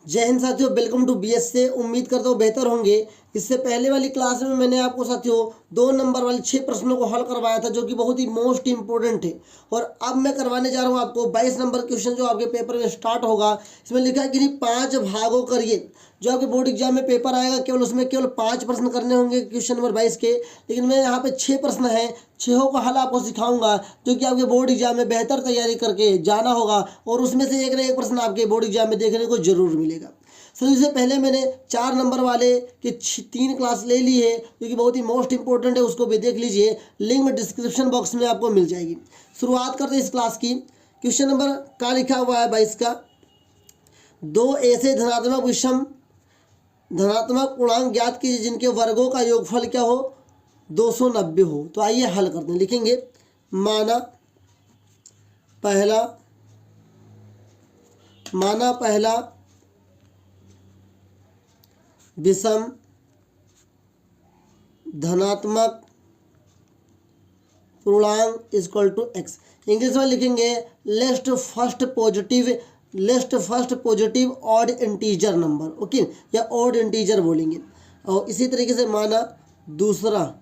जय हिंद साथियों, welcome to BS से। उम्मीद करता हूँ बेहतर होंगे। इससे पहले वाली क्लास में मैंने आपको साथियों 2 नंबर वाले 6 प्रश्नों को हल करवाया था, जो कि बहुत ही मोस्ट इंपोर्टेंट है। और अब मैं करवाने जा रहा हूँ आपको 22 नंबर क्वेश्चन, जो आपके पेपर में स्टार्ट होगा। इसमें लिखा है कि नहीं 5 भागों करिए। जो आपके बोर्ड एग्जाम में पेपर आएगा, केवल उसमें केवल 5 प्रश्न करने होंगे क्वेश्चन नंबर 22 के। लेकिन मैं यहाँ पे 6 प्रश्न हैं, 6 का हल आपको सिखाऊंगा, जो कि आपके बोर्ड एग्जाम में बेहतर तैयारी करके जाना होगा। और उसमें से एक ना एक प्रश्न आपके बोर्ड एग्जाम में देखने को जरूर मिलेगा। सर, इससे पहले मैंने 4 नंबर वाले की 3 क्लास ले ली है, जो कि बहुत ही मोस्ट इंपॉर्टेंट है। उसको भी देख लीजिए, लिंक डिस्क्रिप्शन बॉक्स में आपको मिल जाएगी। शुरुआत करते हैं इस क्लास की। क्वेश्चन नंबर का लिखा हुआ है 22 का, 2 ऐसे धनात्मक विषम धनात्मक पूर्णांक ज्ञात कीजिए जिनके वर्गों का योगफल क्या हो 290 हो। तो आइए हल करते हैं। लिखेंगे माना पहला विषम धनात्मक पूर्णांक इक्वल टू एक्स। इंग्लिश में लिखेंगे list first positive odd integer number, okay, या ऑड इंटीजर बोलेंगे। और इसी तरीके से माना दूसरा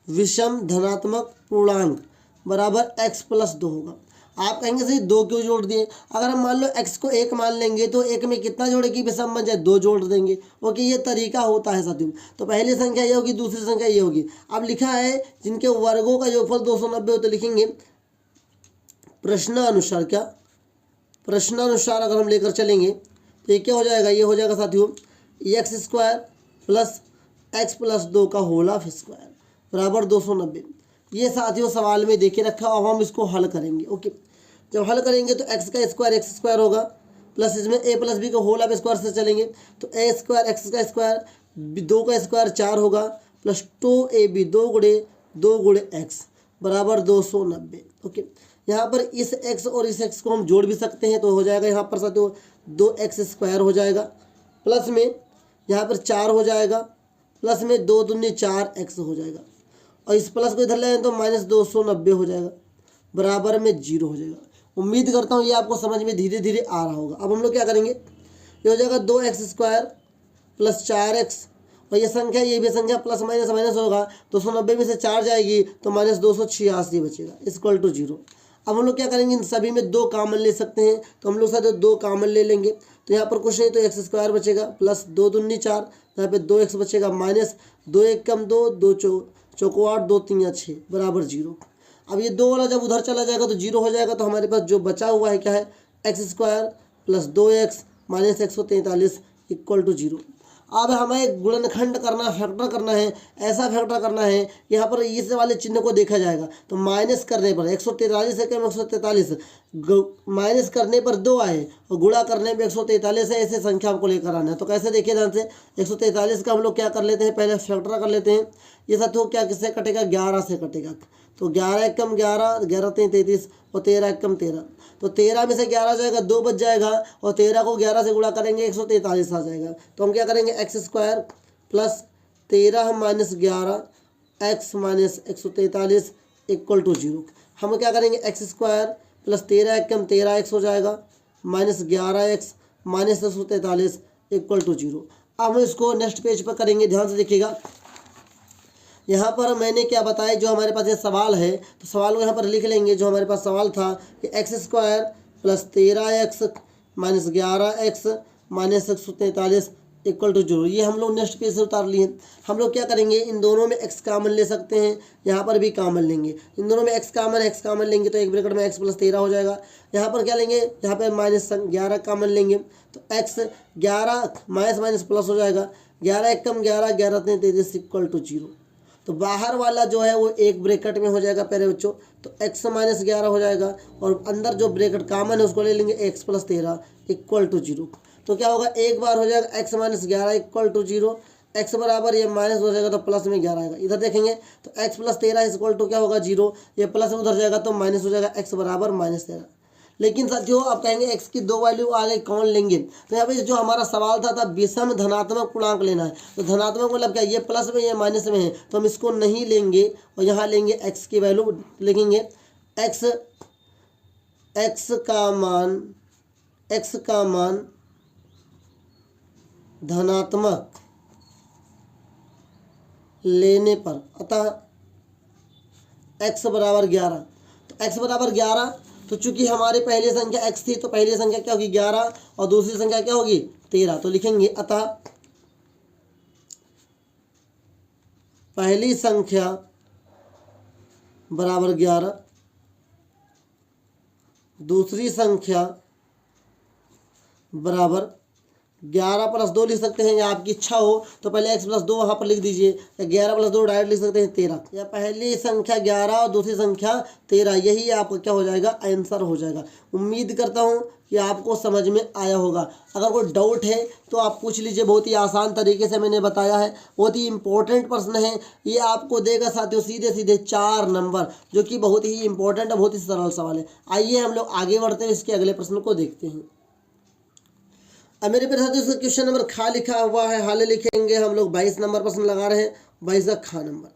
विषम धनात्मक पूर्णांक बराबर x प्लस 2 होगा। आप कहेंगे सही 2 क्यों जोड़ दिए? अगर हम मान लो x को 1 मान लेंगे तो 1 में कितना जोड़े कि विषम बन जाए, 2 जोड़ देंगे। ओके, ये तरीका होता है साथियों। तो पहली संख्या ये होगी, दूसरी संख्या ये होगी। अब लिखा है जिनके वर्गों का योगफल 290 हो, तो लिखेंगे प्रश्नानुसार। क्या प्रश्नानुसार अगर हम लेकर चलेंगे तो ये क्या हो जाएगा? ये हो जाएगा साथियों x square plus x plus 2 का होल ऑफ स्क्वायर बराबर 290। ये साथियों सवाल में देखे रखा। अब हम इसको हल करेंगे। ओके, जब हल करेंगे तो एक्स का स्क्वायर एक्स स्क्वायर होगा, प्लस इसमें ए प्लस बी का होल ऑफ स्क्वायर से चलेंगे तो ए स्क्वायर एक्स का स्क्वायर 2 का स्क्वायर 4 होगा, प्लस 2ab 2 गुणे एक्स बराबर 290। ओके, यहाँ पर इस x और इस x को हम जोड़ भी सकते हैं, तो हो जाएगा यहाँ पर साथियों 2x स्क्वायर हो जाएगा, प्लस में यहाँ पर 4 हो जाएगा, प्लस में 2 दूनी 4x हो जाएगा, और इस प्लस को इधर ले आए तो माइनस 290 हो जाएगा, बराबर में 0 हो जाएगा। उम्मीद करता हूँ ये आपको समझ में धीरे धीरे आ रहा होगा। अब हम लोग क्या करेंगे, ये हो जाएगा 2x स्क्वायर प्लस 4x, और ये संख्या ये भी संख्या प्लस माइनस माइनस होगा, 290 में से 4 जाएगी तो माइनस 286 बचेगा इक्वल टू 0। अब हम लोग क्या करेंगे, इन सभी में 2 कॉमन ले सकते हैं, तो हम लोग साथ 2 कॉमन ले लेंगे। तो यहाँ पर कुछ नहीं तो एक्स स्क्वायर बचेगा, प्लस 2 दूनी 4, यहाँ पे 2x बचेगा, माइनस 2 1 कम 2 चौको 8 2 3 6 बराबर 0। अब ये 2 वाला जब उधर चला जाएगा तो 0 हो जाएगा। तो हमारे पास जो बचा हुआ है क्या है, x square plus 2x minus 143 equal to 0। अब हमें गुणनखंड करना, फैक्टर करना है। ऐसा फैक्टर करना है, यहाँ पर इस वाले चिन्ह को देखा जाएगा तो माइनस करने पर 143 है क्या, 143 माइनस करने पर 2 आए और गुणा करने पर 143 है। ऐसे संख्या आपको लेकर आना है। तो कैसे देखिए ध्यान से, 143 का हम लोग क्या कर लेते हैं, पहले फैक्टर कर लेते हैं। ये साथियों क्या किससे कटेगा, 11 से कटेगा। तो 11 एकम 11, 11 3 33 और 13 एकम 13, तो 13 में से 11 जाएगा, 2 बच जाएगा, और 13 को 11 से गुणा करेंगे 143 आ जाएगा। तो हम क्या करेंगे, x square plus 13 minus 11 x minus 143 equal to 0। हम क्या करेंगे, एक्स स्क्वायर प्लस 13 एकम 13 एक्स हो जाएगा, minus 11 x minus 143 equal to 0। अब हम इसको नेक्स्ट पेज पर करेंगे। ध्यान से देखिएगा, यहाँ पर मैंने क्या बताया, जो हमारे पास ये सवाल है तो सवाल को यहाँ पर लिख लेंगे। जो हमारे पास सवाल था कि x square plus 13x minus 11x minus 143 equal to 0, ये हम लोग नेक्स्ट पेज से उतार लिए। हम लोग क्या करेंगे, इन दोनों में x कॉमन ले सकते हैं, यहाँ पर भी कॉमन लेंगे। इन दोनों में x कॉमन लेंगे तो एक ब्रैकेट में x प्लस 13 हो जाएगा। यहाँ पर क्या लेंगे, यहाँ पर माइनस 11 कॉमन लेंगे तो x 11 माइनस माइनस प्लस हो जाएगा, 11 एकम 11 11 3 33 इक्वल टू 0। तो बाहर वाला जो है वो एक ब्रैकेट में हो जाएगा पहले बच्चों, तो x माइनस 11 हो जाएगा, और अंदर जो ब्रैकेट कॉमन है उसको ले लेंगे x प्लस 13 इक्वल टू 0। तो क्या होगा, एक बार हो जाएगा x minus 11 equal to 0, x बराबर ये माइनस हो जाएगा तो प्लस में 11 आएगा। इधर देखेंगे तो x प्लस 13 इक्वल टू क्या होगा 0, ये प्लस में उधर जाएगा तो माइनस हो जाएगा, x बराबर माइनस 13। लेकिन साथियों आप कहेंगे x की 2 वैल्यू आगे कौन लेंगे, तो यहाँ पे जो हमारा सवाल था विषम धनात्मक पूर्णांक लेना है। तो धनात्मक मतलब क्या, ये प्लस में ये माइनस में है, तो हम इसको नहीं लेंगे और यहाँ लेंगे x की वैल्यू लिखेंगे। x का मान धनात्मक लेने पर, अतः x बराबर 11। तो x बराबर 11, तो चूंकि हमारी पहली संख्या x थी तो पहली संख्या क्या होगी 11 और दूसरी संख्या क्या होगी 13। तो लिखेंगे अतः पहली संख्या बराबर 11, दूसरी संख्या बराबर 11 प्लस 2 लिख सकते हैं, या आपकी इच्छा हो तो पहले x प्लस 2 वहाँ पर लिख दीजिए, या 11 प्लस 2 डायरेक्ट लिख सकते हैं 13, या पहली संख्या 11 और दूसरी संख्या 13, यही आपका क्या हो जाएगा आंसर हो जाएगा। उम्मीद करता हूँ कि आपको समझ में आया होगा। अगर कोई डाउट है तो आप पूछ लीजिए, बहुत ही आसान तरीके से मैंने बताया है, बहुत ही इंपॉर्टेंट प्रश्न है ये, आपको देगा साथियों सीधे सीधे 4 नंबर, जो कि बहुत ही इंपॉर्टेंट है, बहुत ही सरल सवाल है। आइए हम लोग आगे बढ़ते हैं, इसके अगले प्रश्न को देखते हैं। अब मेरे प्यारे साथियों इसका क्वेश्चन नंबर खा लिखा हुआ है, हाल लिखेंगे हम लोग 22 नंबर प्रश्न लगा रहे हैं, 22 का खा नंबर।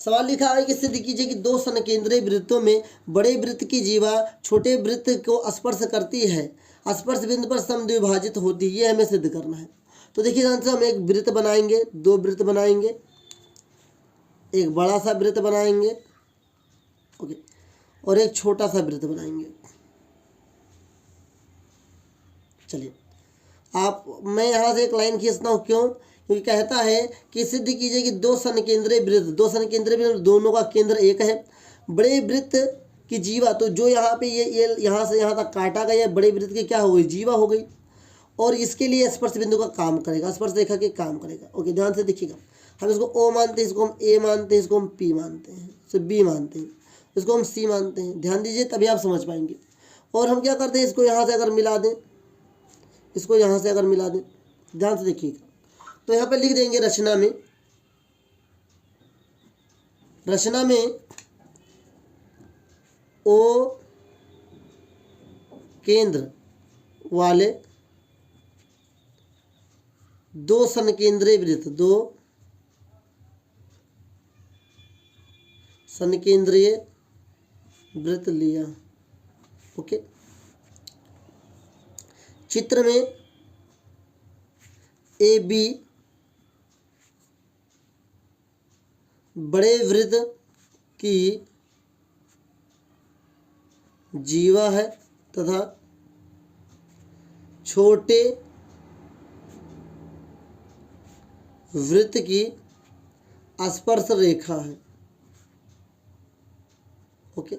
सवाल लिखा है कि सिद्ध कीजिए कि दो संकेंद्रीय वृत्तों में बड़े वृत्त की जीवा छोटे वृत्त को स्पर्श करती है, स्पर्श बिंदु पर समद्विभाजित होती है, ये हमें सिद्ध करना है। तो देखिए ध्यान से, हम एक वृत्त बनाएंगे, दो वृत्त बनाएंगे, एक बड़ा सा वृत्त बनाएंगे, ओके, और एक छोटा सा वृत्त बनाएंगे। चलिए मैं यहाँ से एक लाइन खींचता हूँ, क्यों? क्योंकि कहता है कि सिद्ध कीजिए कि दो संकेंद्रीय वृत्त दोनों का केंद्र एक है, बड़े वृत्त की जीवा, तो जो यहाँ पे ये यहाँ से यहाँ तक काटा गया, बड़े वृत्त की क्या हो गई जीवा हो गई, और इसके लिए स्पर्श बिंदु का काम करेगा, स्पर्श रेखा के काम करेगा। ओके, ध्यान से देखिएगा, हम इसको ओ मानते हैं, इसको हम ए मानते हैं, इसको हम पी मानते हैं, इसको बी मानते हैं, इसको हम सी मानते हैं। ध्यान दीजिए, तभी आप समझ पाएंगे। और हम क्या करते हैं, इसको यहाँ से अगर मिला दें, इसको यहाँ से अगर मिला दें, ध्यान से देखिएगा, तो यहाँ पे लिख देंगे रचना में ओ केंद्र वाले दो संकेंद्रीय वृत्त लिया। ओके, चित्र में ए बी बड़े वृत्त की जीवा है तथा छोटे वृत्त की स्पर्श रेखा है। ओके,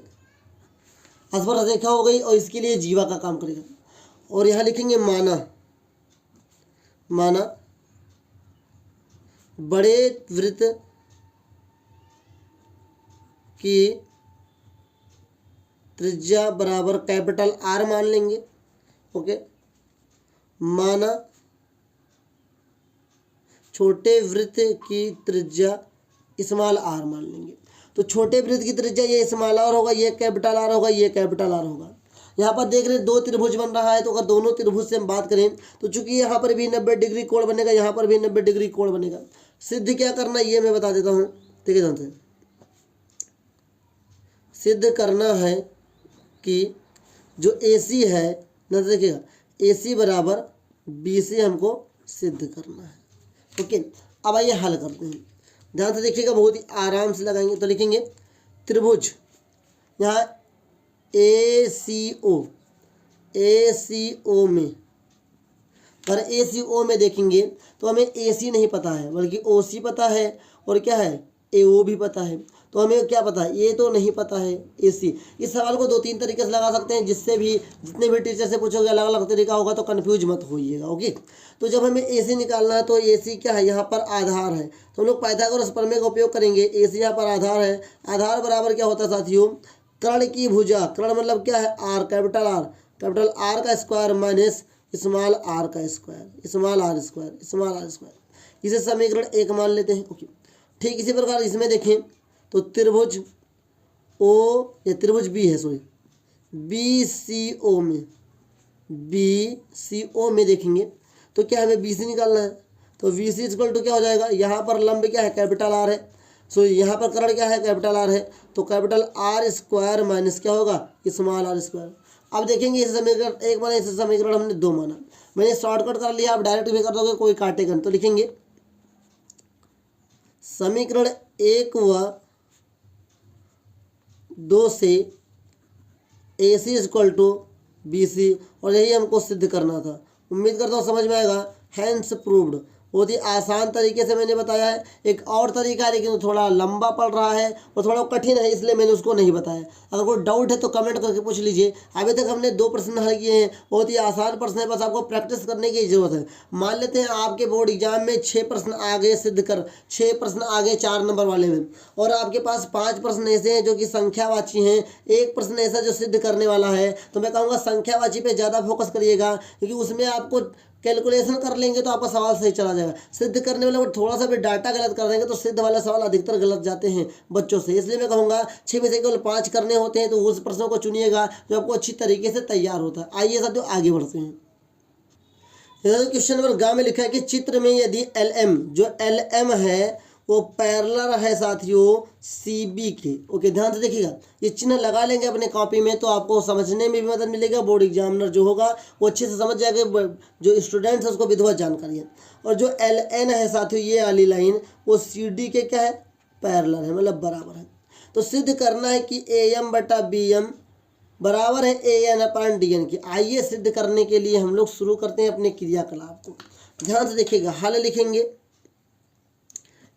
स्पर्श रेखा हो गई और इसके लिए जीवा का काम करेगा। और यहाँ लिखेंगे माना बड़े वृत्त की त्रिज्या बराबर कैपिटल आर मान लेंगे। ओके, माना छोटे वृत्त की त्रिज्या स्मॉल आर मान लेंगे। तो छोटे वृत्त की त्रिज्या ये स्मॉल आर होगा, ये कैपिटल आर होगा, ये कैपिटल आर होगा। यहाँ पर देख रहे हैं दो त्रिभुज बन रहा है, तो अगर दोनों त्रिभुज से हम बात करें तो चूंकि यहाँ पर भी 90 डिग्री कोण बनेगा, यहाँ पर भी 90 डिग्री कोण बनेगा। सिद्ध क्या करना है ये मैं बता देता हूँ, ठीक है। ध्यान से सिद्ध करना है कि जो AC है ना, देखिएगा AC बराबर BC हमको सिद्ध करना है। ओके, अब आइए हल करते हैं। ध्यान से देखिएगा, बहुत ही आराम से लगाएंगे। तो लिखेंगे त्रिभुज, यहाँ ACO में, पर ACO में देखेंगे तो हमें AC नहीं पता है, बल्कि OC पता है, और क्या है AO भी पता है। तो हमें क्या पता है, ये तो नहीं पता है AC। इस सवाल को 2-3 तरीके से लगा सकते हैं, जिससे भी जितने भी टीचर से पूछोगे अलग अलग तरीका होगा, तो कन्फ्यूज मत होइएगा। ओके, तो जब हमें AC निकालना है तो AC क्या है, यहाँ पर आधार है, तो हम लोग पाइथागोरस प्रमेय का उपयोग करेंगे। AC यहाँ पर आधार है, आधार बराबर क्या होता है साथियों, कर्ण की भुजा, कर्ण मतलब क्या है R, कैपिटल R का स्क्वायर माइनस स्मॉल r का स्क्वायर, स्मॉल r स्क्वायर, इसे समीकरण 1 मान लेते हैं। ओके, ठीक इसी प्रकार इसमें देखें तो त्रिभुज O या त्रिभुज B है, सॉरी BCO में देखेंगे तो क्या हमें BC निकालना है। तो BC इक्वल टू क्या हो जाएगा, यहाँ पर लंब क्या है कैपिटल R है, सो यहाँ पर कर्ण क्या है कैपिटल R है, तो कैपिटल R स्क्वायर माइनस क्या होगा स्मॉल r स्क्वायर। अब देखेंगे इस समीकरण एक माना, इस समीकरण हमने 2 माना, मैंने शॉर्टकट कर लिया, आप डायरेक्ट भी कर दोगे कोई काटेगा नहीं। तो लिखेंगे समीकरण 1 व 2 से AC = BC, और यही हमको सिद्ध करना था। उम्मीद करता हूँ समझ में आएगा। हैंस प्रूव्ड, बहुत ही आसान तरीके से मैंने बताया है। एक और तरीका है लेकिन थोड़ा लंबा पड़ रहा है और थोड़ा कठिन है, इसलिए मैंने उसको नहीं बताया। अगर कोई डाउट है तो कमेंट करके पूछ लीजिए। अभी तक हमने 2 प्रश्न हल किए हैं, बहुत ही आसान प्रश्न है, बस आपको प्रैक्टिस करने की ज़रूरत है। मान लेते हैं आपके बोर्ड एग्जाम में 6 प्रश्न आ गए, 6 प्रश्न आ गए 4 नंबर वाले में, और आपके पास 5 प्रश्न ऐसे हैं जो कि संख्यावाची हैं, 1 प्रश्न ऐसा जो सिद्ध करने वाला है, तो मैं कहूँगा संख्यावाची पे ज़्यादा फोकस करिएगा, क्योंकि उसमें आपको कैलकुलेशन कर लेंगे तो आपका सवाल सही चला जाएगा। सिद्ध करने वाले को थोड़ा सा भी डाटा गलत कर देंगे तो सिद्ध वाला सवाल अधिकतर गलत जाते हैं बच्चों से। इसलिए मैं कहूँगा 6 में से केवल 5 करने होते हैं, तो उस प्रश्नों को चुनिएगा जो आपको अच्छी तरीके से तैयार होता है। आइए साथियों आगे बढ़ते हैं। क्वेश्चन नंबर ग में लिखा है कि चित्र में यदि LM, जो LM है वो पैरेलल है साथियों CB के। ओके, ध्यान से देखिएगा, ये चिन्ह लगा लेंगे अपने कॉपी में तो आपको समझने में भी मदद मिलेगा। बोर्ड एग्जामिनर जो होगा वो अच्छे से समझ जाएगा, जो स्टूडेंट्स है उसको विधिवत जानकारी है। और जो LN है साथियों, ये वाली लाइन वो CD के क्या है, पैरेलल है, मतलब बराबर है। तो सिद्ध करना है कि AM/BM बराबर है AN/DN की। आइए सिद्ध करने के लिए हम लोग शुरू करते हैं अपने क्रियाकलाप को। ध्यान से देखिएगा, हल लिखेंगे,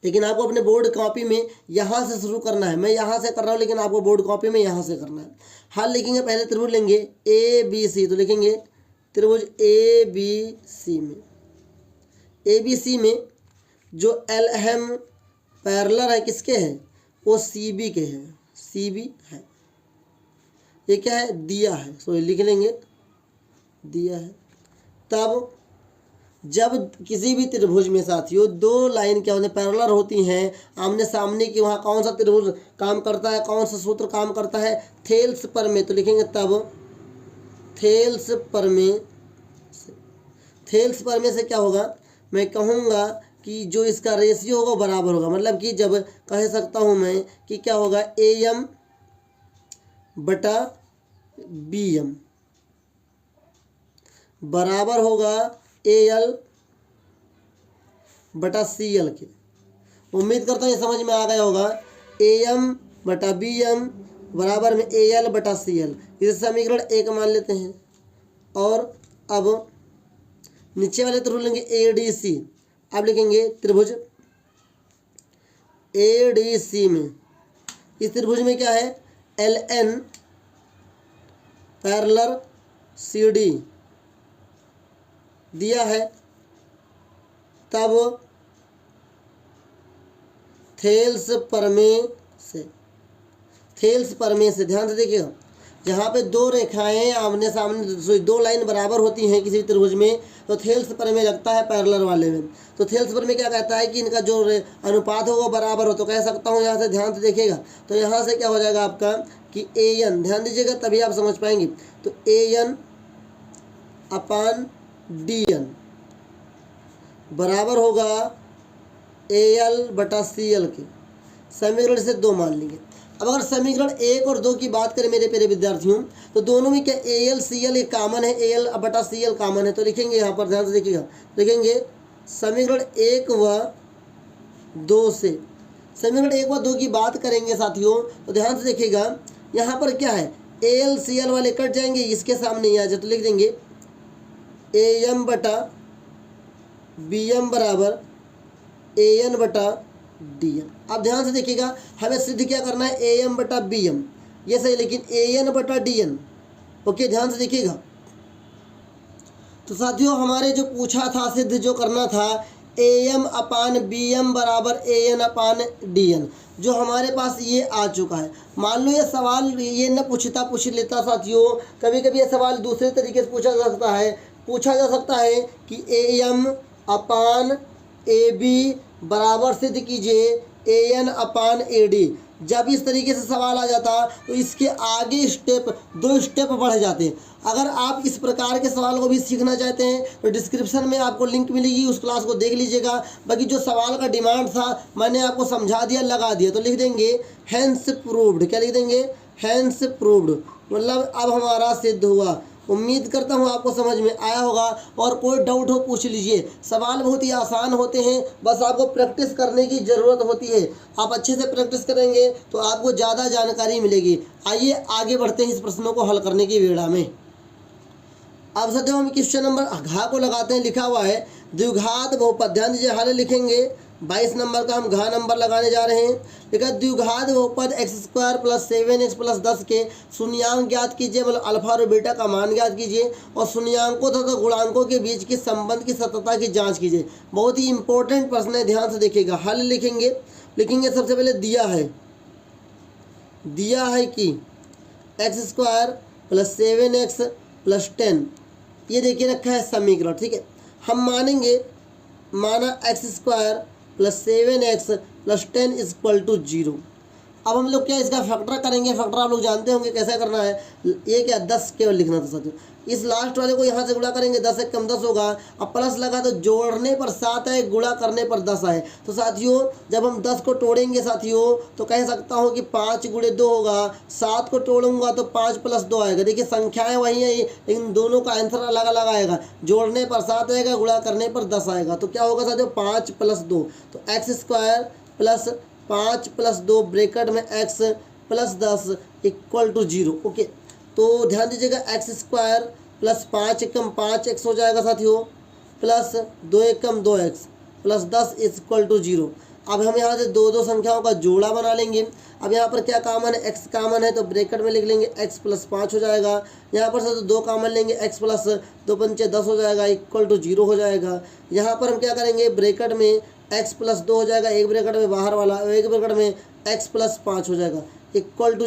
लेकिन आपको अपने बोर्ड कॉपी में यहाँ से शुरू करना है। मैं यहाँ से कर रहा हूँ लेकिन आपको बोर्ड कॉपी में यहाँ से करना है। हल लिखेंगे, पहले त्रिभुज लेंगे ABC, तो लिखेंगे त्रिभुज ABC में, ABC में जो LM पैरेलल है किसके है, वो CB के है, CB है। ये क्या है, दिया है, सो लिख लेंगे दिया है। तब जब किसी भी त्रिभुज में साथियों 2 लाइन क्या होती है, पैरेलल होती हैं आमने सामने की, वहाँ कौन सा त्रिभुज काम करता है, कौन सा सूत्र काम करता है, थेल्स प्रमेय। तो लिखेंगे तब थेल्स प्रमेय से, थेल्स प्रमेय से क्या होगा, मैं कहूँगा कि जो इसका रेशियो होगा बराबर होगा। मतलब कि जब कह सकता हूँ मैं कि क्या होगा, AM/BM बराबर होगा AL/CL के। उम्मीद करता हूँ ये समझ में आ गया होगा। AM/BM बराबर में AL/CL, इसे समीकरण 1 मान लेते हैं। और अब नीचे वाले त्रिभुज लेंगे ADC। अब लिखेंगे त्रिभुज ADC में, इस त्रिभुज में क्या है, LN पैरेलल CD दिया है। तब थेल्स प्रमेय से, थेल्स प्रमेय से ध्यान से देखिएगा, जहाँ पे 2 रेखाएं आमने सामने 2 लाइन बराबर होती हैं किसी त्रिभुज में, तो थेल्स प्रमेय लगता है पैरेलल वाले में। तो थेल्स प्रमेय क्या कहता है कि इनका जो अनुपात हो वो बराबर हो। तो कह सकता हूँ यहाँ से, ध्यान से देखिएगा, तो यहाँ से क्या हो जाएगा आपका कि AN, ध्यान दीजिएगा तभी आप समझ पाएंगे, तो AN/DN बराबर होगा AL/CL के। समीकरण से 2 मान लेंगे। अब अगर समीकरण 1 और 2 की बात करें मेरे प्यारे विद्यार्थियों, तो दोनों में क्या AL/CL एक कॉमन है, AL/CL कॉमन है। तो लिखेंगे यहाँ पर, ध्यान से देखिएगा, लिखेंगे समीकरण 1 व 2 से, समीकरण 1 व 2 की बात करेंगे साथियों, तो ध्यान से देखिएगा यहाँ पर क्या है, AL/CL वाले कट जाएंगे, इसके सामने ही आ जाए, तो लिख देंगे AM/BM बराबर AN/DN। अब ध्यान से देखिएगा, हमें सिद्ध क्या करना है, AM/BM, ये सही, लेकिन AN/DN। ओके, ध्यान से देखिएगा। तो साथियों हमारे जो पूछा था, सिद्ध जो करना था, AM/BM बराबर AN/DN, जो हमारे पास ये आ चुका है। मान लो ये सवाल ये न पूछ लेता साथियों, कभी कभी ये सवाल दूसरे तरीके से पूछा जा सकता है कि AM/AB बराबर सिद्ध कीजिए AN/AD। जब इस तरीके से सवाल आ जाता तो इसके आगे 2 स्टेप बढ़ जाते हैं। अगर आप इस प्रकार के सवाल को भी सीखना चाहते हैं तो डिस्क्रिप्शन में आपको लिंक मिलेगी, उस क्लास को देख लीजिएगा। बाकी जो सवाल का डिमांड था मैंने आपको समझा दिया, लगा दिया। तो लिख देंगे हैंस प्रूव्ड, क्या लिख देंगे, हैंस प्रूव्ड, मतलब अब हमारा सिद्ध हुआ। उम्मीद करता हूँ आपको समझ में आया होगा, और कोई डाउट हो पूछ लीजिए। सवाल बहुत ही आसान होते हैं, बस आपको प्रैक्टिस करने की ज़रूरत होती है। आप अच्छे से प्रैक्टिस करेंगे तो आपको ज़्यादा जानकारी मिलेगी। आइए आगे बढ़ते हैं इस प्रश्नों को हल करने की वेड़ा में। अब साथियों हम क्वेश्चन नंबर घा को लगाते हैं। लिखा हुआ है द्विघात बहुपद, ध्यान दीजिए हाल लिखेंगे। 22 नंबर का हम घा नंबर लगाने जा रहे हैं। लिखा द्विघात बहुपद x² + 7x + 10 के शून्यांक ज्ञात कीजिए, मतलब अल्फा और बीटा का मान ज्ञात कीजिए, और शून्यांकों तथा गुणांकों के बीच के संबंध की सत्यता की जांच कीजिए। बहुत ही इंपॉर्टेंट प्रश्न है, ध्यान से देखिएगा। हल लिखेंगे सबसे पहले दिया है कि x² + 7x + 10, ये देखिए रखा है समीकरण, ठीक है। हम माना x² + 7x + 10 = 0। अब हम लोग क्या इसका फैक्टर करेंगे। फैक्टर आप लोग जानते होंगे कैसे करना है। ये क्या 10 केवल लिखना था साथियों। इस लास्ट वाले को यहाँ से गुणा करेंगे, 10 एक कम 10 होगा। अब प्लस लगा तो जोड़ने पर 7 है, गुणा करने पर 10 आए। तो साथियों जब हम 10 को तोड़ेंगे साथियों तो कह सकता हूँ कि 5 × 2 होगा। 7 को तोड़ूंगा तो 5 + 2 आएगा। देखिए संख्याएं वही है, लेकिन दोनों का आंसर अलग अलग आएगा। जोड़ने पर 7 आएगा, गुणा करने पर 10 आएगा। तो क्या होगा साथियों 5 + 2, तो x² + 5 + 2 ब्रैकेट में x + 10 = 0। ओके, तो ध्यान दीजिएगा x² + 5 × 5x हो जाएगा साथियों, प्लस 2 × 2x + 10 = 0। अब हम यहाँ से दो संख्याओं का जोड़ा बना लेंगे। अब यहाँ पर क्या कॉमन है, x कॉमन है, तो ब्रैकेट में लिख लेंगे x + 5 हो जाएगा। यहाँ पर से 2 कॉमन लेंगे, x + 2 × 5 = 10 हो जाएगा, = 0 हो जाएगा। यहाँ पर हम क्या करेंगे, ब्रैकेट में x + 2 हो जाएगा, एक ब्रैकेट में बाहर वाला, एक ब्रैकेट में x + 5 हो जाएगा, =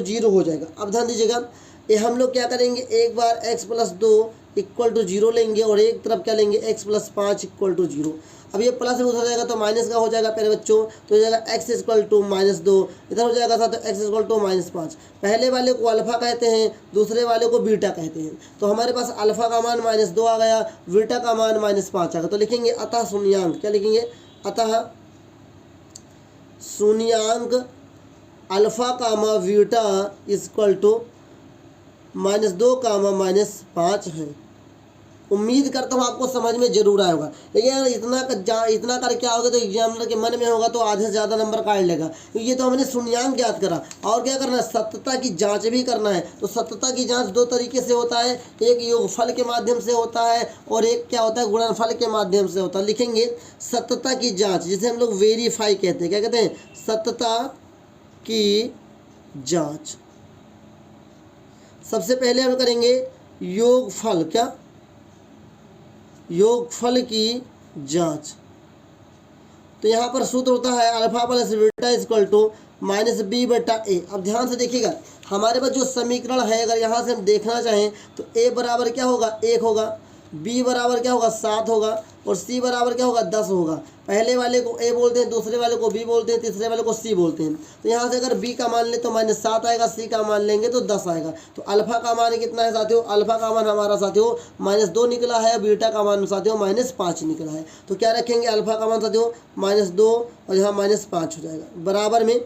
0 हो जाएगा। अब ध्यान दीजिएगा ये हम लोग क्या करेंगे, एक बार x + 2 = 0 लेंगे, और एक तरफ क्या लेंगे x + 5 = 0। अब ये प्लस हो जाएगा तो माइनस का हो जाएगा प्यारे बच्चों, तो हो जाएगा x = -2, इधर हो जाएगा साथ x = -5। पहले वाले को अल्फा कहते हैं, दूसरे वाले को बीटा कहते हैं। तो हमारे पास अल्फा का मान -2 आ गया, बीटा का मान -5 आ गया। तो लिखेंगे अतः शून्यांक, क्या लिखेंगे, अतः शून्यांक अल्फा कामा बीटा = -2 कामा -5 है। उम्मीद करता हूँ आपको समझ में जरूर आया होगा। लेकिन यार इतना कर क्या होगा तो एग्जामिनर के मन में होगा तो आधे से ज़्यादा नंबर काट लेगा, क्योंकि ये तो हमने शून्यांक ज्ञात करा। और क्या करना है, सत्यता की जांच भी करना है। तो सत्यता की जांच 2 तरीके से होता है, एक योगफल के माध्यम से होता है, और एक क्या होता है, गुणनफल के माध्यम से होता है। लिखेंगे सत्यता की जाँच, जिसे हम लोग वेरीफाई कहते हैं। क्या कहते हैं, सत्यता की जाँच। सबसे पहले हम करेंगे योगफल, क्या, योगफल की जांच। तो यहाँ पर सूत्र होता है अल्फा + बीटा = -b/a। अब ध्यान से देखिएगा, हमारे पास जो समीकरण है, अगर यहाँ से हम देखना चाहें तो a बराबर क्या होगा, 1 होगा, b बराबर क्या होगा, 7 होगा, और c बराबर क्या होगा, 10 होगा। पहले वाले को a बोलते हैं, दूसरे वाले को b बोलते हैं, तीसरे वाले को c बोलते हैं। तो यहाँ से अगर b का मान ले तो -7 आएगा, c का मान लेंगे तो 10 आएगा। तो अल्फा का मान कितना है साथियों, अल्फा का मान हमारा साथियों -2 निकला है, बीटा का मान साथियों -5 निकला है। तो क्या रखेंगे, अल्फा का मान साथियों -2 और यहाँ -5 हो जाएगा। बराबर में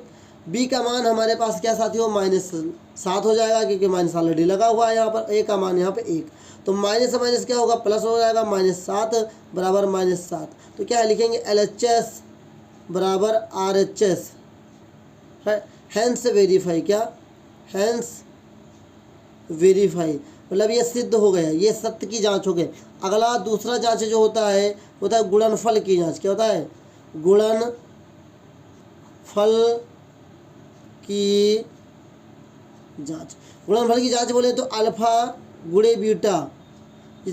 b का मान हमारे पास क्या साथियों, -7 हो जाएगा, क्योंकि माइनस ऑलरेडी लगा हुआ है यहाँ पर। a का मान यहाँ पे 1, तो माइनस माइनस क्या होगा, प्लस हो जाएगा, -7 बराबर -7। तो क्या लिखेंगे, LHS बराबर RHS है, हैंस वेरीफाई, क्या, हैंस वेरीफाई, मतलब ये सिद्ध हो गया, ये सत्य की जांच हो गई। अगला दूसरा जांच जो होता है गुणनफल की जांच। क्या होता है, गुणनफल की जांच। गुणनफल की जांच बोले तो अल्फा गुणे बीटा =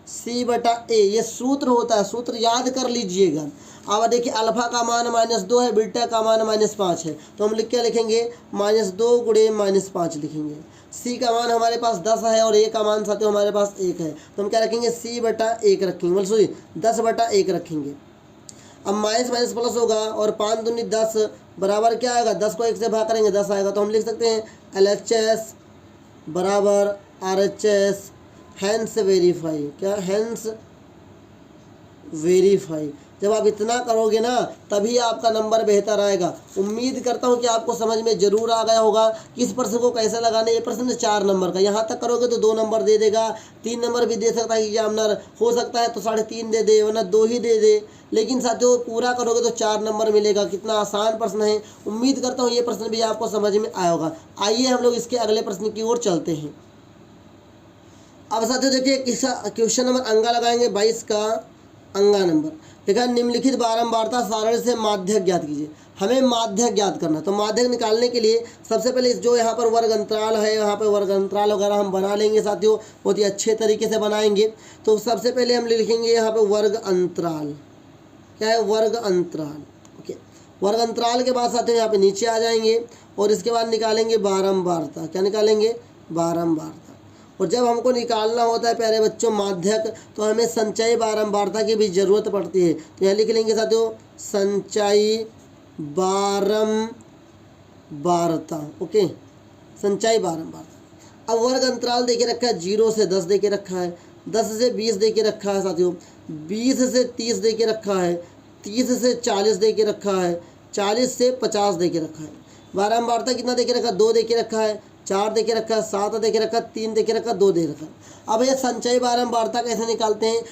c/a, ये सूत्र होता है, सूत्र याद कर लीजिएगा। अब देखिए अल्फा का मान -2 है, बीटा का मान -5 है, तो हम क्या लिखेंगे, -2 × -5 लिखेंगे। c का मान हमारे पास 10 है, और a का मान साथियों हमारे पास 1 है, तो हम क्या रखेंगे, c/1 रखेंगे, मतलब सॉरी 10/1 रखेंगे। अब माइनस माइनस प्लस होगा, और 5 दूनी 10 बराबर क्या आएगा, 10 को 1 से भाग करेंगे 10 आएगा। तो हम लिख सकते हैं LHS बराबर RHS, हैंस वेरीफाई, क्या, हैंस वेरीफाई। जब आप इतना करोगे ना तभी आपका नंबर बेहतर आएगा। उम्मीद करता हूँ कि आपको समझ में ज़रूर आ गया होगा कि इस प्रश्न को कैसे लगाना है। ये प्रश्न 4 नंबर का, यहाँ तक करोगे तो 2 नंबर दे देगा, 3 नंबर भी दे सकता है एग्जामिनर, हो सकता है तो 3.5 दे दे, वरना 2 ही दे दे। लेकिन साथियों पूरा करोगे तो 4 नंबर मिलेगा। कितना आसान प्रश्न है। उम्मीद करता हूँ ये प्रश्न भी आपको समझ में आया होगा। आइए हम लोग इसके अगले प्रश्न की ओर चलते हैं। अब साथियों देखिए क्वेश्चन नंबर अंगा लगाएंगे 22 का अंगा नंबर देखा, निम्नलिखित बारंबारता सारणी से माध्यक ज्ञात कीजिए। हमें माध्यक ज्ञात करना, तो माध्यक निकालने के लिए सबसे पहले जो यहाँ पर वर्ग अंतराल है, यहाँ पर वर्ग अंतराल वगैरह हम बना लेंगे साथियों, बहुत ही अच्छे तरीके से बनाएंगे। तो सबसे पहले हम लिखेंगे यहाँ पर वर्ग अंतराल, क्या है वर्ग अंतराल। ओके, वर्ग अंतराल के बाद साथियों यहाँ पे नीचे आ जाएंगे और इसके बाद निकालेंगे बारंबारता। क्या निकालेंगे? बारंबारता। और जब हमको निकालना होता है प्यारे बच्चों माध्यक, तो हमें संचयी बारंबारता की भी ज़रूरत पड़ती है। तो यहाँ लिख लेंगे साथियों संचयी बारंबारता। ओके, संचयी बारंबारता। अब वर्ग अंतराल देके रखा है 0 से 10 देके रखा है, 10 से 20 देके रखा है साथियों, 20 से 30 देके रखा है, 30 से 40 देके रखा है, 40 से 50 देके रखा है। बारंबारता कितना देके रखा है? 2 देके रखा है, 4 देके रखा है, 7 देके रखा है, 3 देके रखा है, 2 दे रखा है। अब ये संचयी बारंबारता कैसे निकालते हैं?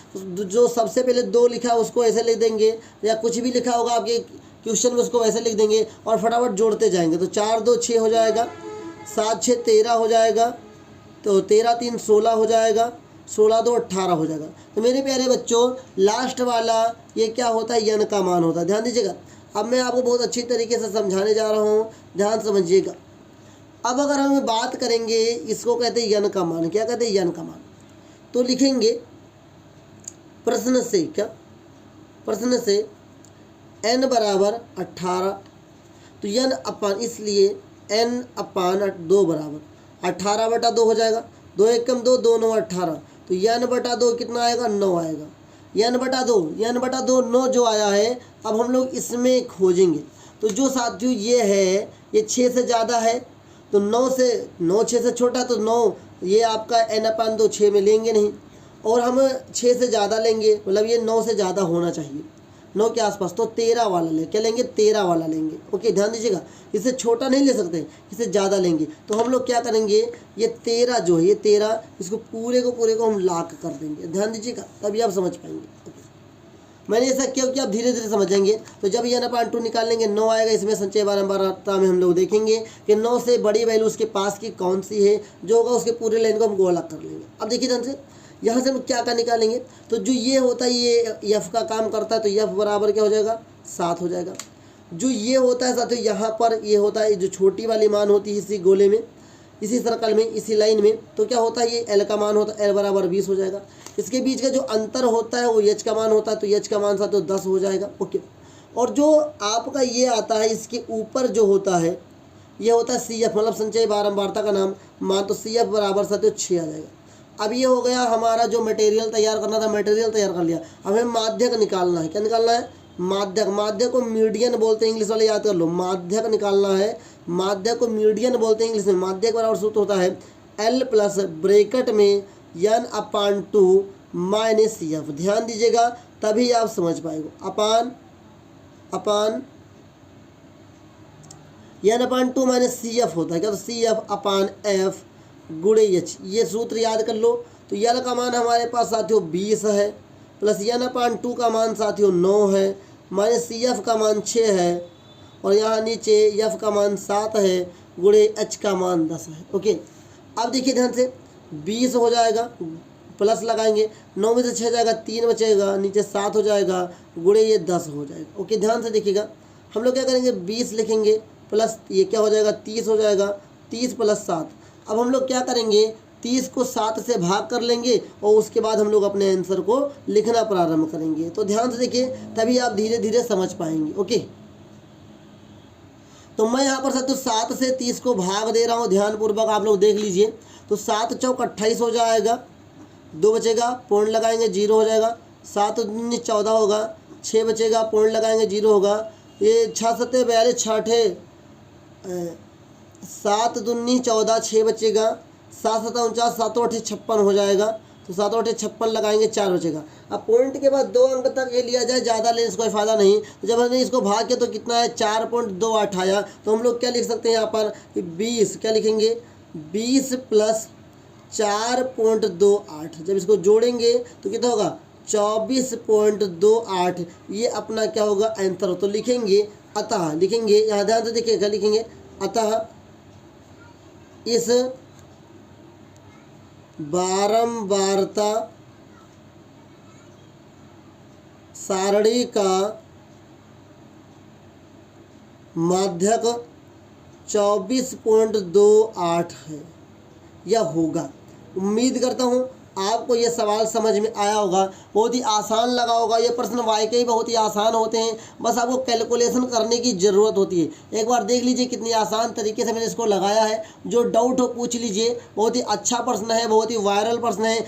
जो सबसे पहले 2 लिखा है उसको ऐसे लिख देंगे, या कुछ भी लिखा होगा आपके क्वेश्चन में उसको वैसे लिख देंगे और फटाफट जोड़ते जाएंगे। तो 4 2 6 हो जाएगा, 7 6 13 हो जाएगा, तो 13 3 16 हो जाएगा, 16 2 18 हो जाएगा। तो मेरे प्यारे बच्चों लास्ट वाला ये क्या होता है? यन का मान होता है। ध्यान दीजिएगा, अब मैं आपको बहुत अच्छी तरीके से समझाने जा रहा हूँ, ध्यान समझिएगा। अब अगर हम बात करेंगे, इसको कहते हैं यन का मान। क्या कहते हैं? यन का मान। तो लिखेंगे प्रश्न से, क्या प्रश्न से n बराबर 18, तो यन अपान, इसलिए n अपान 2 बराबर 18/2 हो जाएगा। 2 1 2, 2 9 18, तो n/2 कितना आएगा? 9 आएगा। n/2 9 जो आया है, अब हम लोग इसमें खोजेंगे। तो जो साथियों ये है, ये 6 से ज़्यादा है, तो 9 6 से छोटा, तो 9 ये आपका n/2 6 में लेंगे नहीं, और हम 6 से ज़्यादा लेंगे, मतलब ये 9 से ज़्यादा होना चाहिए, 9 के आसपास, तो 13 वाला ले, क्या लेंगे? 13 वाला लेंगे। ओके, ध्यान दीजिएगा, इससे छोटा नहीं ले सकते, इससे ज़्यादा लेंगे। तो हम लोग क्या करेंगे, ये 13 जो है, ये 13 इसको पूरे को हम लाख कर देंगे। ध्यान दीजिएगा, तभी आप समझ पाएंगे। मैंने ऐसा किया कि आप धीरे धीरे समझेंगे। तो जब ये n/2 निकाल लेंगे 9 आएगा। इसमें संचय बारंबारता में हम लोग देखेंगे कि 9 से बड़ी वैल्यू उसके पास की कौन सी है, जो होगा उसके पूरे लाइन को हम अलग कर लेंगे। अब देखिए ध्यान से, यहाँ से हम क्या निकालेंगे, तो जो ये होता है ये यफ का काम करता है, तो यफ बराबर क्या हो जाएगा? 7 हो जाएगा। जो ये होता है साथियों यहाँ पर ये होता है, जो छोटी वाली मान होती है इसी गोले में, इसी सर्कल में, इसी लाइन में, तो क्या होता है? ये एल का मान होता है, एल बराबर 20 हो जाएगा। इसके बीच का जो अंतर होता है वो एच का मान होता है, तो एच का मान साथियों 10 हो जाएगा। ओके, और जो आपका ये आता है इसके ऊपर जो होता है ये होता है सी एफ, मतलब संचयी बारंबारता का नाम मान, तो सी एफ बराबर साथियों 6 आ जाएगा। अब ये हो गया हमारा जो मटेरियल तैयार करना था, मटेरियल तैयार कर लिया। अब हमें माध्यक निकालना है। क्या निकालना है? माध्यक। माध्यक को मीडियन बोलते हैं, इंग्लिश वाले याद कर लो। माध्यक निकालना है, माध्यक को मीडियन बोलते हैं इंग्लिश में। माध्यक बराबर सूत्र होता है L प्लस ब्रैकेट में n/2 माइनस CF। ध्यान दीजिएगा, तभी आप समझ पाएंगे। अपान n/2 माइनस CF होता है क्या? तो CF अपान F गुणे H, ये सूत्र याद कर लो। तो L का मान हमारे पास साथियों 20 है, प्लस n/2 का मान साथियों 9 है, माइनस CF का मान 6 है, और यहाँ नीचे F का मान 7 है, गुणे H का मान 10 है। ओके, अब देखिए ध्यान से, 20 हो जाएगा, प्लस लगाएंगे, 9 में से 6 जाएगा, 3 बचेगा, नीचे 7 हो जाएगा, गुणे ये 10 हो जाएगा। ओके, ध्यान से देखिएगा, हम लोग क्या करेंगे, 20 लिखेंगे, प्लस ये क्या हो जाएगा, 30 हो जाएगा, 30 प्लस 7। अब हम लोग क्या करेंगे, 30 को 7 से भाग कर लेंगे और उसके बाद हम लोग अपने आंसर को लिखना प्रारंभ करेंगे। तो ध्यान से देखिए, तभी आप धीरे धीरे समझ पाएंगे। ओके, तो मैं यहाँ पर साथियों 7 से 30 को भाग दे रहा हूँ, ध्यानपूर्वक आप लोग देख लीजिए। तो 7 चौक 28 हो जाएगा, 2 बचेगा, पूर्ण लगाएंगे, 0 हो जाएगा। 7 दूनी 14 होगा, 6 बचेगा, पूर्ण लगाएंगे, 0 होगा। ये 6 7 42 6 7 दूनी 14, 6 बचेगा, 7 7 49, 7 8 56 हो जाएगा। तो 7 और 8 56 लगाएंगे, 4 बचेगा। अब पॉइंट के बाद 2 अंक तक ये लिया जाए, ज़्यादा लेने से कोई फ़ायदा नहीं। तो जब हमने इसको भाग किया तो कितना है, 4.28 आया। तो हम लोग क्या लिख सकते हैं यहाँ पर, 20 क्या लिखेंगे, 20 प्लस 4.28, जब इसको जोड़ेंगे तो कितना होगा, 24.28। ये अपना क्या होगा, आंसर हो। तो लिखेंगे अतः, लिखेंगे यहाँ ध्यान से देखिए, क्या लिखेंगे, अतः इस बारंबारता सारणी का माध्यक 24.28 है या होगा। उम्मीद करता हूँ आपको ये सवाल समझ में आया होगा। बहुत ही आसान लगा होगा। ये प्रश्न वाकई बहुत ही आसान होते हैं, बस आपको कैलकुलेशन करने की ज़रूरत होती है। एक बार देख लीजिए कितनी आसान तरीके से मैंने इसको लगाया है। जो डाउट हो पूछ लीजिए। बहुत ही अच्छा प्रश्न है, बहुत ही वायरल प्रश्न है।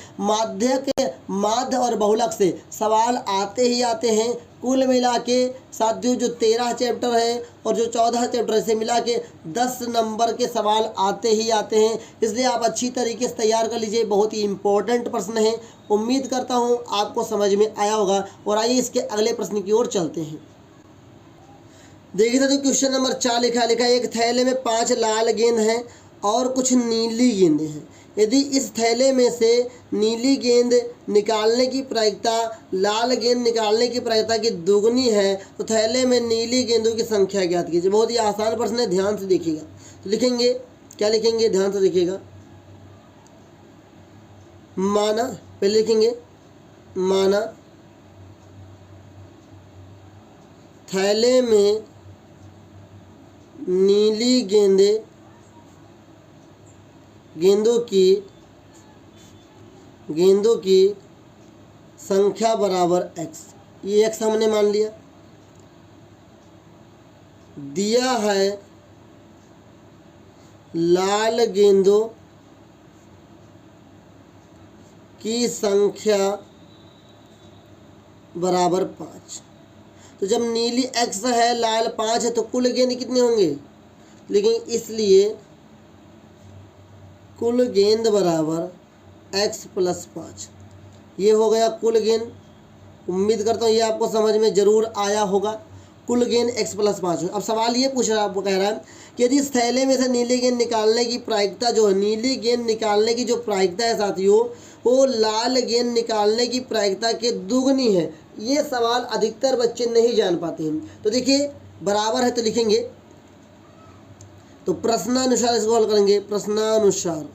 माध्य और बहुलक से सवाल आते ही आते हैं। कुल मिला के साथियों जो 13 चैप्टर है और जो 14 चैप्टर है, से मिला के 10 नंबर के सवाल आते ही आते हैं। इसलिए आप अच्छी तरीके से तैयार कर लीजिए। बहुत ही इंपॉर्टेंट प्रश्न है। उम्मीद करता हूँ आपको समझ में आया होगा। और आइए इसके अगले प्रश्न की ओर चलते हैं। देखिए तो क्वेश्चन नंबर 4 लिखा है, एक थैले में 5 लाल गेंद हैं और कुछ नीली गेंदें हैं। यदि इस थैले में से नीली गेंद निकालने की प्रायिकता लाल गेंद निकालने की प्रायिकता की दुगनी है तो थैले में नीली गेंदों की संख्या ज्ञात कीजिए। बहुत ही आसान प्रश्न है, ध्यान से देखिएगा। तो लिखेंगे, क्या लिखेंगे, ध्यान से देखिएगा। माना, पहले लिखेंगे माना थैले में नीली गेंदों की संख्या बराबर x। ये x हमने मान लिया। दिया है लाल गेंदों की संख्या बराबर 5। तो जब नीली x है, लाल 5 है, तो कुल गेंद कितने होंगे, लेकिन इसलिए कुल गेंद बराबर x प्लस 5। ये हो गया कुल गेंद। उम्मीद करता हूँ ये आपको समझ में ज़रूर आया होगा। कुल गेंद x प्लस 5 है। अब सवाल ये पूछ रहा है, आपको कह रहा है कि यदि इस थैले में से नीली गेंद निकालने की प्रायिकता जो है, नीली गेंद निकालने की जो प्रायिकता है साथियों, वो लाल गेंद निकालने की प्रायिकता के दुगनी है। ये सवाल अधिकतर बच्चे नहीं जान पाते हैं। तो देखिए बराबर है तो लिखेंगे, तो प्रश्नानुसार इसको हल करेंगे। प्रश्नानुसार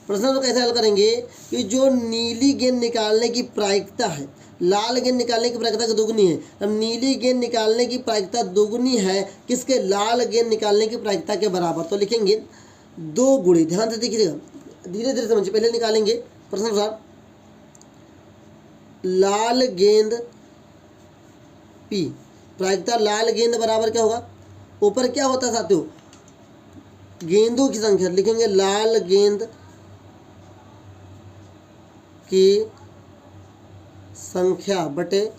प्रश्न तो कैसे हल करेंगे कि जो नीली गेंद निकालने की प्रायिकता है, लाल गेंद निकालने की प्रायिकता की दुगनी है। अब नीली गेंद निकालने की प्रायिकता दुगनी है किसके, लाल गेंद निकालने की प्रायिकता के बराबर। तो लिखेंगे 2 गुणे, ध्यान से देखिएगा, धीरे धीरे समझिए। पहले निकालेंगे प्रश्नानुसार, लाल गेंद P, प्रायिकता लाल गेंद बराबर क्या होगा, ऊपर क्या होता है साथियों, गेंदों की संख्या। लिखेंगे लाल गेंद की संख्या बटे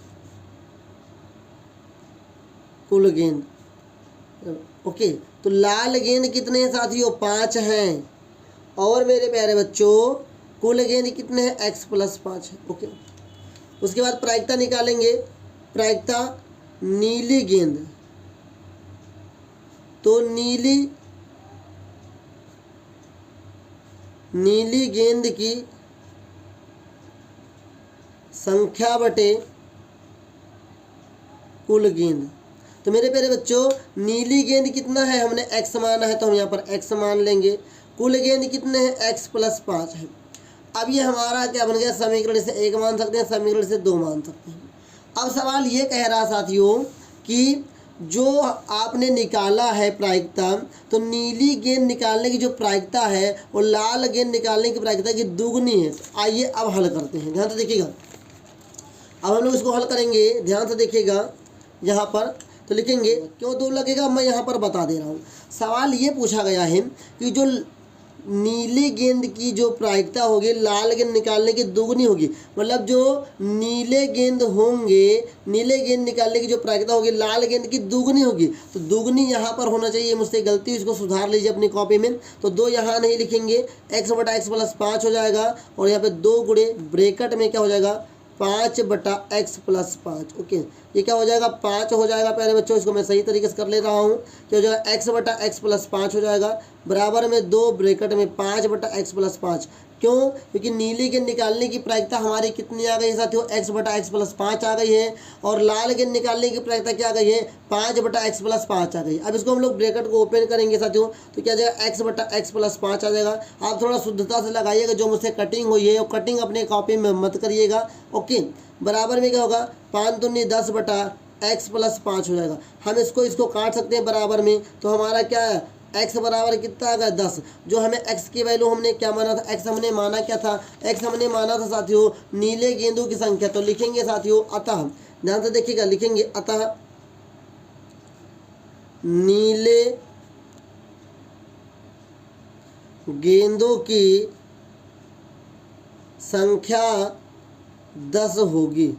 कुल गेंद। ओके, तो लाल गेंद कितने हैं साथियों, 5 हैं। और मेरे प्यारे बच्चों कुल गेंद कितने हैं, x प्लस 5 है। ओके, उसके बाद प्रायिकता निकालेंगे। प्रायिकता नीली गेंद, तो नीली गेंद की संख्या बटे कुल गेंद। तो मेरे प्यारे बच्चों नीली गेंद कितना है, हमने x माना है तो हम यहाँ पर x मान लेंगे। कुल गेंद कितने हैं, x प्लस 5 है। अब ये हमारा क्या बन गया, समीकरण से 1 मान सकते हैं, समीकरण से 2 मान सकते हैं। अब सवाल ये कह रहा साथियों कि जो आपने निकाला है प्रायिकता, तो नीली गेंद निकालने की जो प्रायिकता है वो लाल गेंद निकालने की प्रायिकता की दुगनी है। आइए अब हल करते हैं, ध्यान से देखिएगा। अब हम लोग इसको हल करेंगे, ध्यान से देखिएगा यहाँ पर। तो लिखेंगे, क्यों 2 लगेगा मैं यहाँ पर बता दे रहा हूँ। सवाल ये पूछा गया है कि जो नीले गेंद की जो प्रायिकता होगी लाल गेंद निकालने की दुगनी होगी। मतलब जो नीले गेंद होंगे, नीले गेंद निकालने की जो प्रायिकता होगी लाल गेंद की दुगनी होगी। तो दुगनी यहाँ पर होना चाहिए, मुझसे गलती, इसको सुधार लीजिए अपनी कॉपी में। तो 2 यहाँ नहीं लिखेंगे, x/x+5 हो जाएगा और यहाँ पे 2 गुणे ब्रैकेट में क्या हो जाएगा 5/x+5। ओके, ये क्या हो जाएगा 5 हो जाएगा। प्यारे बच्चों इसको मैं सही तरीके से कर ले रहा हूँ। क्या हो जाएगा x/x+5 हो जाएगा, बराबर में 2 ब्रैकेट में 5/x+5। क्यों? क्योंकि नीली गेंद निकालने की प्रायिकता हमारी कितनी आ गई है साथियों, x/x+5 आ गई है। और लाल गेंद निकालने की प्रायिकता क्या आ गई है, 5/x+5 आ गई। अब इसको हम लोग ब्रैकेट को ओपन करेंगे साथियों, तो क्या आ जाएगा x/x+5 आ जाएगा। आप थोड़ा शुद्धता से लगाइएगा, जो मुझसे कटिंग हुई है वो कटिंग अपने कॉपी में मत करिएगा। ओके, बराबर में क्या होगा 5 दूनी 10/x+5 हो जाएगा। हम इसको काट सकते हैं बराबर में, तो हमारा क्या है x बराबर कितना आ गया 10। जो हमें x की वैल्यू हमने क्या माना था, x हमने माना क्या था, x हमने माना था साथियों नीले गेंदों की संख्या। तो लिखेंगे साथियों अतः, ध्यान से देखिएगा, लिखेंगे अतः नीले गेंदों की संख्या 10 होगी।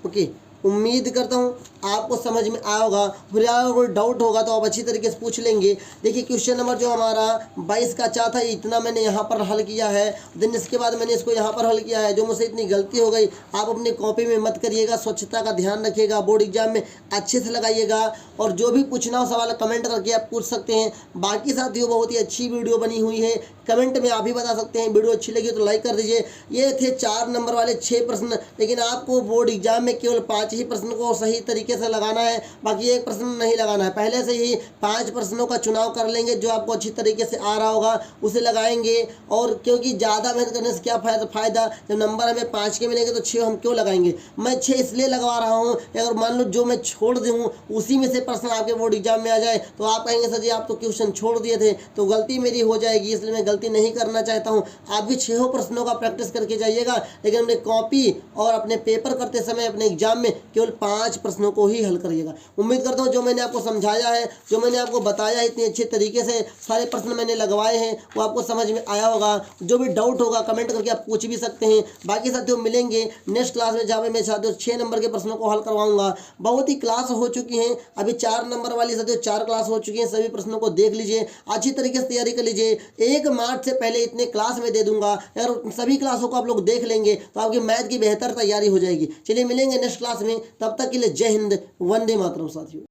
ओके, उम्मीद करता हूँ आपको समझ में आया होगा। फिर कोई डाउट होगा तो आप अच्छी तरीके से पूछ लेंगे। देखिए क्वेश्चन नंबर जो हमारा 22 का चाह था, इतना मैंने यहाँ पर हल किया है। देन इसके बाद मैंने इसको यहाँ पर हल किया है। जो मुझसे इतनी गलती हो गई आप अपनी कॉपी में मत करिएगा, स्वच्छता का ध्यान रखिएगा, बोर्ड एग्जाम में अच्छे से लगाइएगा। और जो भी पूछना हो सवाल कमेंट करके आप पूछ सकते हैं। बाकी साथियों बहुत ही अच्छी वीडियो बनी हुई है, कमेंट में आप भी बता सकते हैं। वीडियो अच्छी लगी तो लाइक कर दीजिए। ये थे 4 नंबर वाले 6 प्रश्न, लेकिन आपको बोर्ड एग्जाम में केवल 5 ही प्रश्न को सही तरीके से लगाना है, बाकी 1 प्रश्न नहीं लगाना है। पहले से ही 5 प्रश्नों का चुनाव कर लेंगे, जो आपको अच्छी तरीके से आ रहा होगा उसे लगाएंगे। और क्योंकि ज़्यादा मेहनत करने से क्या फ़ायदा, जब नंबर हमें 5 के मिलेंगे तो 6 हम क्यों लगाएंगे। मैं 6 इसलिए लगवा रहा हूँ, अगर मान लो जो मैं छोड़ दूँ उसी में से प्रश्न आपके बोर्ड एग्जाम में आ जाए तो आप कहेंगे सर जी आप तो क्वेश्चन छोड़ दिए थे, तो गलती मेरी हो जाएगी। इसलिए मैं गलती नहीं करना चाहता हूँ। आप भी 6 प्रश्नों का प्रैक्टिस करके जाइएगा, लेकिन अपने कॉपी और अपने पेपर करते समय अपने एग्जाम में केवल 5 प्रश्नों को ही हल करिएगा। उम्मीद करता हूँ जो मैंने आपको समझाया है, जो मैंने आपको बताया है, इतने अच्छे तरीके से सारे प्रश्न मैंने लगवाए हैं, वो आपको समझ में आया होगा। जो भी डाउट होगा कमेंट करके आप पूछ भी सकते हैं। बाकी साथियों मिलेंगे नेक्स्ट क्लास में, जहाँ पे मैं साथियों 6 नंबर के प्रश्नों को हल करवाऊंगा। बहुत ही क्लास हो चुकी हैं, अभी 4 नंबर वाली साथियों 4 क्लास हो चुकी हैं। सभी प्रश्नों को देख लीजिए, अच्छी तरीके से तैयारी कर लीजिए। 1 मार्च से पहले इतने क्लास में दे दूंगा। अगर सभी क्लासों को आप लोग देख लेंगे तो आपकी मैथ की बेहतर तैयारी हो जाएगी। चलिए मिलेंगे नेक्स्ट क्लास में, तब तक के लिए जय हिंद, वंदे मातरम साथियों।